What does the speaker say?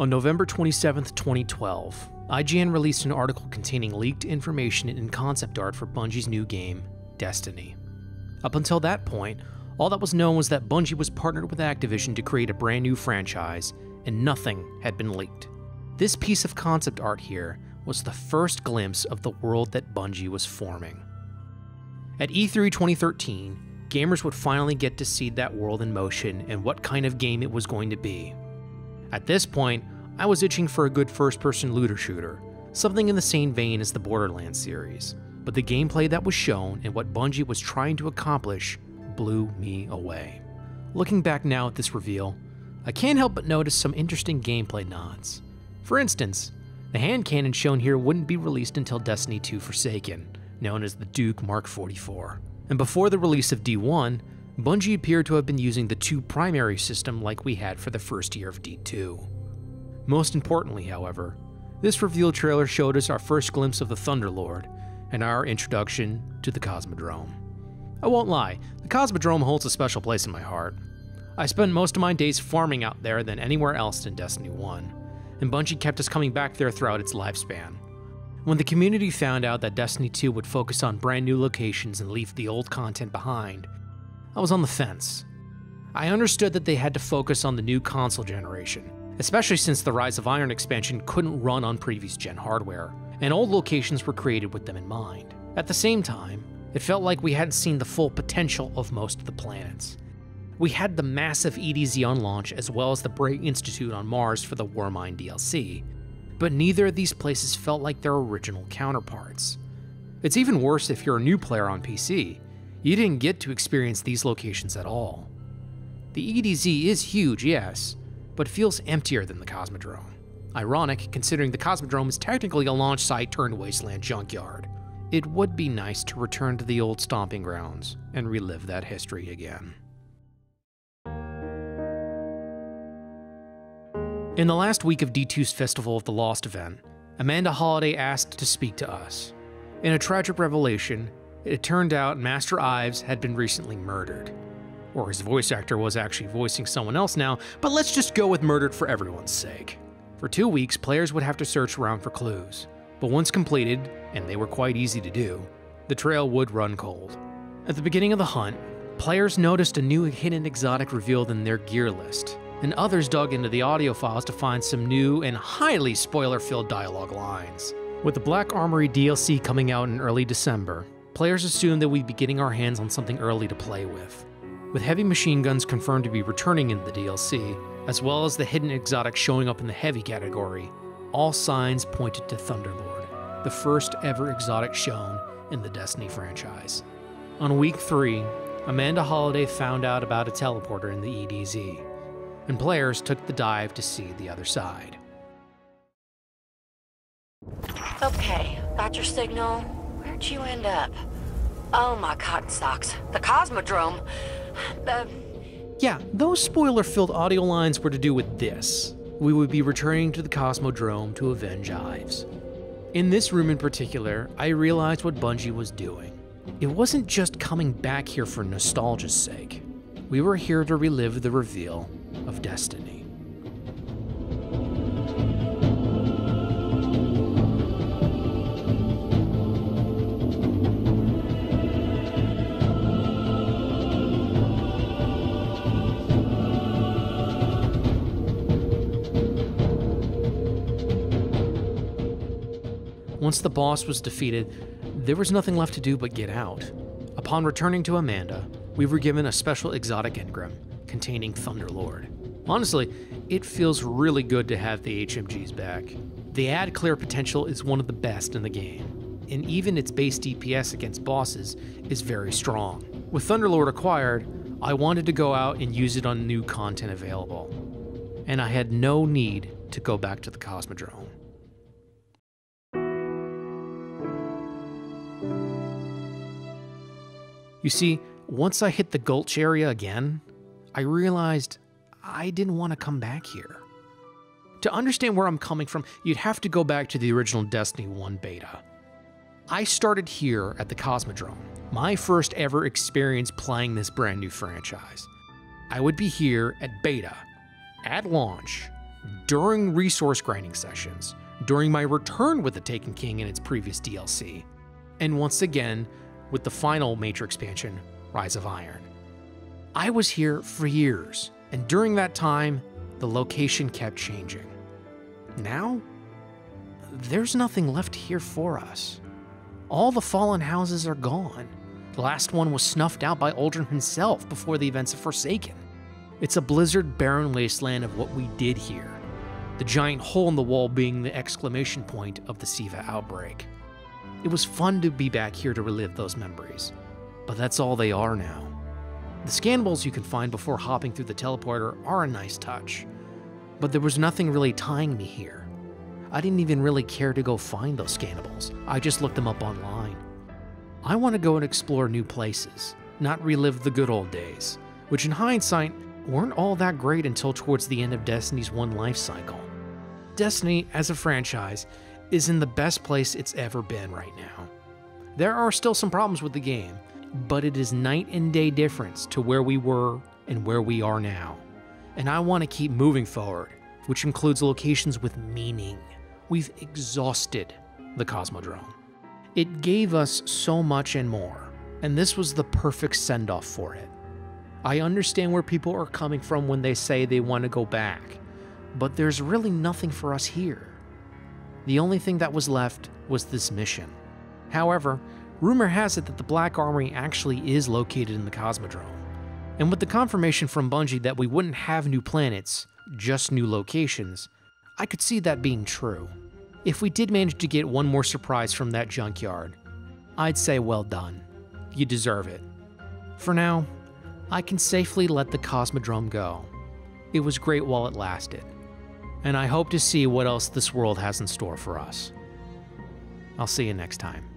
On November 27, 2012, IGN released an article containing leaked information and concept art for Bungie's new game, Destiny. Up until that point, all that was known was that Bungie was partnered with Activision to create a brand new franchise, and nothing had been leaked. This piece of concept art here was the first glimpse of the world that Bungie was forming. At E3 2013, gamers would finally get to see that world in motion and what kind of game it was going to be. At this point, I was itching for a good first-person looter shooter, something in the same vein as the Borderlands series, but the gameplay that was shown and what Bungie was trying to accomplish blew me away. Looking back now at this reveal, I can't help but notice some interesting gameplay nods. For instance, the hand cannon shown here wouldn't be released until Destiny 2 Forsaken, known as the Duke Mark 44. And before the release of D1, Bungie appeared to have been using the 2 primary system like we had for the first year of D2. Most importantly, however, this reveal trailer showed us our first glimpse of the Thunderlord and our introduction to the Cosmodrome. I won't lie, the Cosmodrome holds a special place in my heart. I spent most of my days farming out there than anywhere else in Destiny 1, and Bungie kept us coming back there throughout its lifespan. When the community found out that Destiny 2 would focus on brand new locations and leave the old content behind, I was on the fence. I understood that they had to focus on the new console generation, especially since the Rise of Iron expansion couldn't run on previous gen hardware, and old locations were created with them in mind. At the same time, it felt like we hadn't seen the full potential of most of the planets. We had the massive EDZ on launch as well as the Bray Institute on Mars for the Warmind DLC, but neither of these places felt like their original counterparts. It's even worse if you're a new player on PC. You didn't get to experience these locations at all. The EDZ is huge, yes, but feels emptier than the Cosmodrome. Ironic, considering the Cosmodrome is technically a launch site turned wasteland junkyard. It would be nice to return to the old stomping grounds and relive that history again. In the last week of D2's Festival of the Lost event, Amanda Holliday asked to speak to us. In a tragic revelation, it turned out Master Ives had been recently murdered. Or his voice actor was actually voicing someone else now, but let's just go with murdered for everyone's sake. For 2 weeks, players would have to search around for clues, but once completed, and they were quite easy to do, the trail would run cold. At the beginning of the hunt, players noticed a new hidden exotic revealed in their gear list, and others dug into the audio files to find some new and highly spoiler-filled dialogue lines. With the Black Armory DLC coming out in early December, players assumed that we'd be getting our hands on something early to play with. With heavy machine guns confirmed to be returning in the DLC, as well as the hidden exotic showing up in the heavy category, all signs pointed to Thunderlord, the first ever exotic shown in the Destiny franchise. On week 3, Amanda Holliday found out about a teleporter in the EDZ, and players took the dive to see the other side. Okay, got your signal. Where'd you end up? Oh my cotton socks. The Cosmodrome. Yeah, those spoiler-filled audio lines were to do with this. We would be returning to the Cosmodrome to avenge Ives. In this room in particular, I realized what Bungie was doing. It wasn't just coming back here for nostalgia's sake. We were here to relive the reveal of Destiny. Once the boss was defeated, there was nothing left to do but get out. Upon returning to Amanda, we were given a special exotic engram containing Thunderlord. Honestly, it feels really good to have the HMGs back. The add clear potential is one of the best in the game, and even its base DPS against bosses is very strong. With Thunderlord acquired, I wanted to go out and use it on new content available, and I had no need to go back to the Cosmodrome. You see, once I hit the Gulch area again, I realized I didn't want to come back here. To understand where I'm coming from, you'd have to go back to the original Destiny 1 beta. I started here at the Cosmodrome, my first ever experience playing this brand new franchise. I would be here at beta, at launch, during resource grinding sessions, during my return with the Taken King in its previous DLC, and once again with the final major expansion, Rise of Iron. I was here for years, and during that time, the location kept changing. Now, there's nothing left here for us. All the fallen houses are gone. The last one was snuffed out by Uldren himself before the events of Forsaken. It's a blizzard barren wasteland of what we did here, the giant hole in the wall being the exclamation point of the Siva outbreak. It was fun to be back here to relive those memories, but that's all they are now. The scannables you can find before hopping through the teleporter are a nice touch, but there was nothing really tying me here. I didn't even really care to go find those scannables. I just looked them up online. I want to go and explore new places, not relive the good old days, which in hindsight weren't all that great until towards the end of Destiny's one life cycle. Destiny, as a franchise, is in the best place it's ever been right now. There are still some problems with the game, but it is night and day difference to where we were and where we are now. And I want to keep moving forward, which includes locations with meaning. We've exhausted the Cosmodrome. It gave us so much and more, and this was the perfect send-off for it. I understand where people are coming from when they say they want to go back, but there's really nothing for us here. The only thing that was left was this mission. However, rumor has it that the Black Armory actually is located in the Cosmodrome. And with the confirmation from Bungie that we wouldn't have new planets, just new locations, I could see that being true. If we did manage to get one more surprise from that junkyard, I'd say well done. You deserve it. For now, I can safely let the Cosmodrome go. It was great while it lasted, and I hope to see what else this world has in store for us. I'll see you next time.